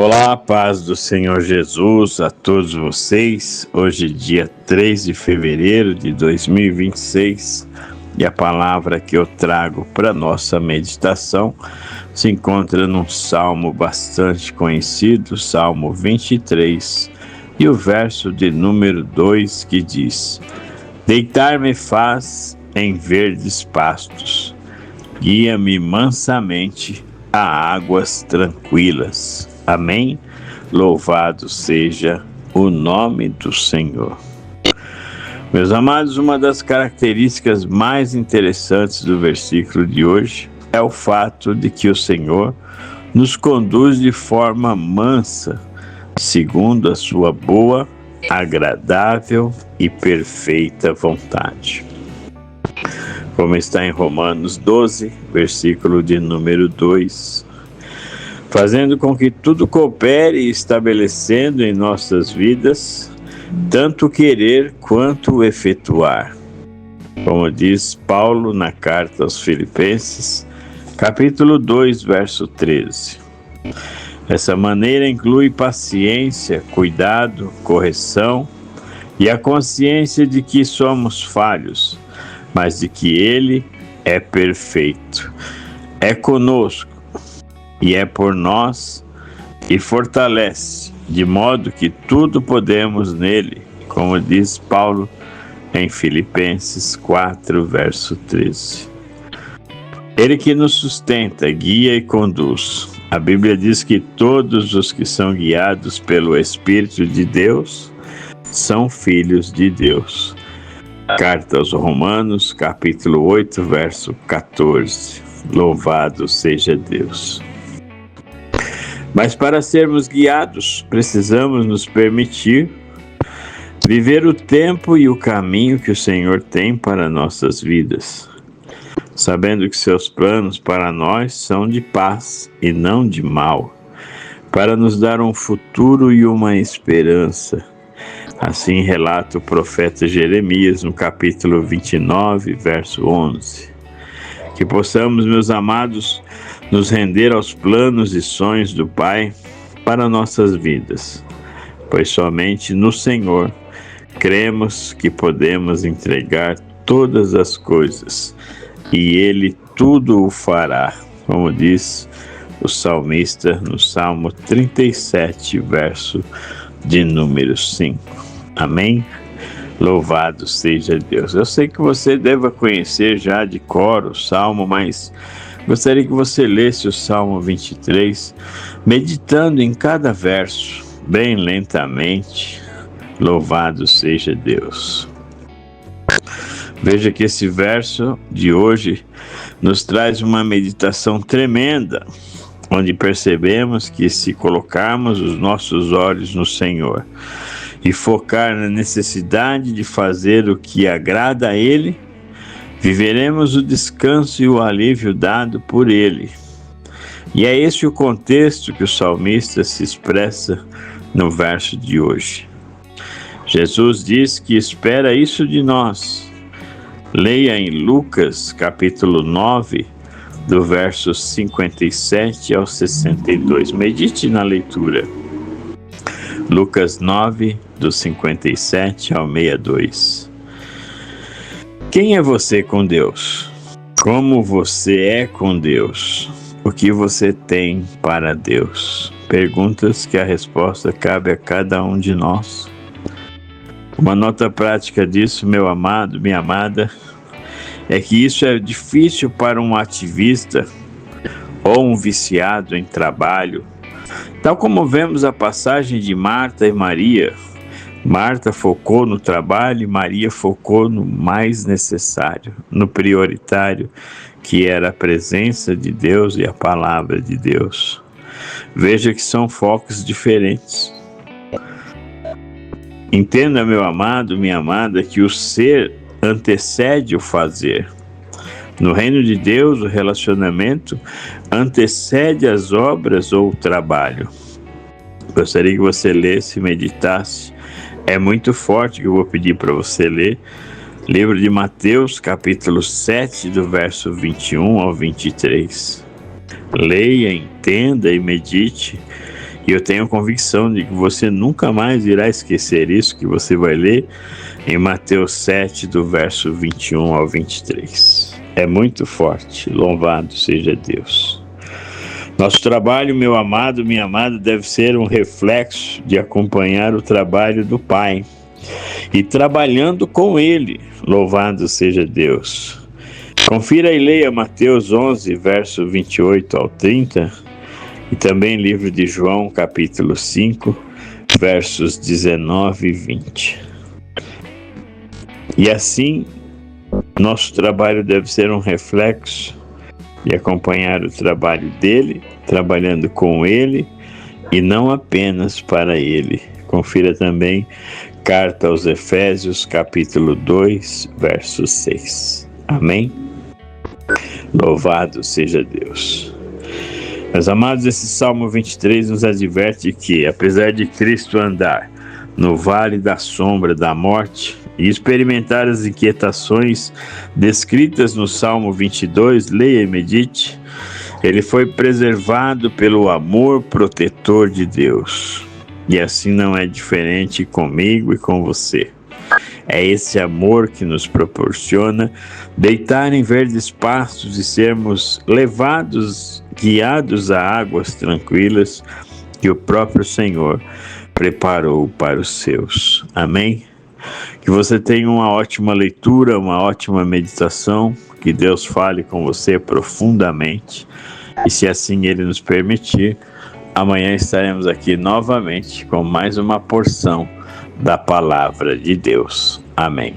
Olá, paz do Senhor Jesus a todos vocês. Hoje, dia 3 de fevereiro de 2026, e a palavra que eu trago para nossa meditação se encontra num salmo bastante conhecido, Salmo 23, e o verso de número 2 que diz: Deitar-me faz em verdes pastos, guia-me mansamente a águas tranquilas. Amém? Louvado seja o nome do Senhor. Meus amados, uma das características mais interessantes do versículo de hoje é o fato de que o Senhor nos conduz de forma mansa, segundo a sua boa, agradável e perfeita vontade. Como está em Romanos 12, versículo de número 2. Fazendo com que tudo coopere e estabelecendo em nossas vidas, tanto querer quanto efetuar. Como diz Paulo na carta aos Filipenses, capítulo 2, verso 13. Essa maneira inclui paciência, cuidado, correção e a consciência de que somos falhos, mas de que Ele é perfeito. É conosco e é por nós e fortalece, de modo que tudo podemos nele, como diz Paulo em Filipenses 4, verso 13. Ele que nos sustenta, guia e conduz. A Bíblia diz que todos os que são guiados pelo Espírito de Deus são filhos de Deus. Carta aos Romanos, capítulo 8, verso 14. Louvado seja Deus. Mas para sermos guiados, precisamos nos permitir viver o tempo e o caminho que o Senhor tem para nossas vidas, sabendo que seus planos para nós são de paz e não de mal, para nos dar um futuro e uma esperança. Assim relata o profeta Jeremias no capítulo 29, verso 11. Que possamos, meus amados, nos render aos planos e sonhos do Pai para nossas vidas, pois somente no Senhor cremos que podemos entregar todas as coisas e Ele tudo o fará, como diz o salmista no Salmo 37, verso de número 5. Amém? Louvado seja Deus. Eu sei que você deva conhecer já de cor o Salmo, mas gostaria que você lesse o Salmo 23, meditando em cada verso, bem lentamente. Louvado seja Deus. Veja que esse verso de hoje nos traz uma meditação tremenda, onde percebemos que se colocarmos os nossos olhos no Senhor e focar na necessidade de fazer o que agrada a Ele, viveremos o descanso e o alívio dado por Ele. E é esse o contexto que o salmista se expressa no verso de hoje. Jesus diz que espera isso de nós. Leia em Lucas, capítulo 9, do verso 57 ao 62. Medite na leitura. Lucas 9, do 57 ao 62. Quem é você com Deus? Como você é com Deus? O que você tem para Deus? Perguntas que a resposta cabe a cada um de nós. Uma nota prática disso, meu amado, minha amada, é que isso é difícil para um ativista ou um viciado em trabalho. Tal como vemos a passagem de Marta e Maria. Marta focou no trabalho e Maria focou no mais necessário, no prioritário, que era a presença de Deus e a palavra de Deus. Veja que são focos diferentes. Entenda, meu amado, minha amada, que o ser antecede o fazer. No reino de Deus, o relacionamento antecede as obras ou o trabalho. Gostaria que você lesse e meditasse. É muito forte que eu vou pedir para você ler. Livro de Mateus, capítulo 7, do verso 21 ao 23. Leia, entenda e medite E eu tenho a convicção de que você nunca mais irá esquecer isso que você vai ler em Mateus 7, do verso 21 ao 23. É muito forte, louvado seja Deus. Nosso trabalho, meu amado, minha amada, deve ser um reflexo de acompanhar o trabalho do Pai e trabalhando com Ele, louvado seja Deus. Confira e leia Mateus 11, verso 28 ao 30, e também livro de João, capítulo 5, versos 19 e 20. E assim, nosso trabalho deve ser um reflexo de acompanhar o trabalho dele, trabalhando com ele e não apenas para ele. Confira também Carta aos Efésios, capítulo 2, verso 6. Amém? Louvado seja Deus. Meus amados, esse Salmo 23 nos adverte que, apesar de Cristo andar no vale da sombra da morte e experimentar as inquietações descritas no Salmo 22, leia e medite, ele foi preservado pelo amor protetor de Deus. E assim não é diferente comigo e com você. É esse amor que nos proporciona deitar em verdes pastos e sermos levados, guiados a águas tranquilas que o próprio Senhor preparou para os seus. Amém? Que você tenha uma ótima leitura, uma ótima meditação, que Deus fale com você profundamente e, se assim Ele nos permitir, amanhã estaremos aqui novamente com mais uma porção da Palavra de Deus. Amém.